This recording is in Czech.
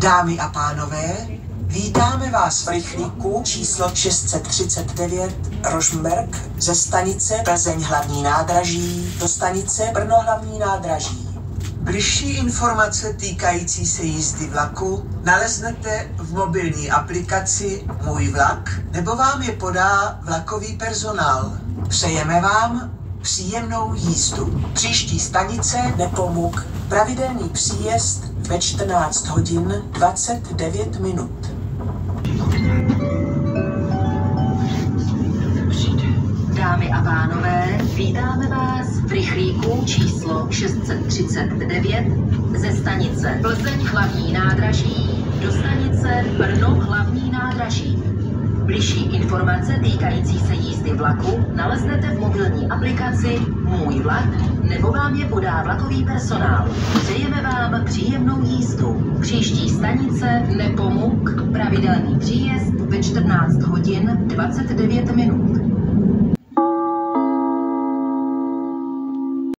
Dámy a pánové, vítáme vás v rychlíku číslo 639 Rožmberk ze stanice Plzeň hlavní nádraží do stanice Brno hlavní nádraží. Bližší informace týkající se jízdy vlaku naleznete v mobilní aplikaci Můj vlak nebo vám je podá vlakový personál. Přejeme vám příjemnou jízdu. Příští stanice Nepomuk. Pravidelný příjezd ve 14 hodin 29 minut. Dámy a pánové, vítáme vás v rychlíku číslo 639 ze stanice Plzeň hlavní nádraží do stanice Brno hlavní nádraží. Bližší informace týkající se jízdy vlaku naleznete v mobilní aplikaci Můj vlak nebo vám je podá vlakový personál. Přejeme vám příjemnou jízdu. Příští stanice Nepomuk, pravidelný příjezd ve 14 hodin 29 minut.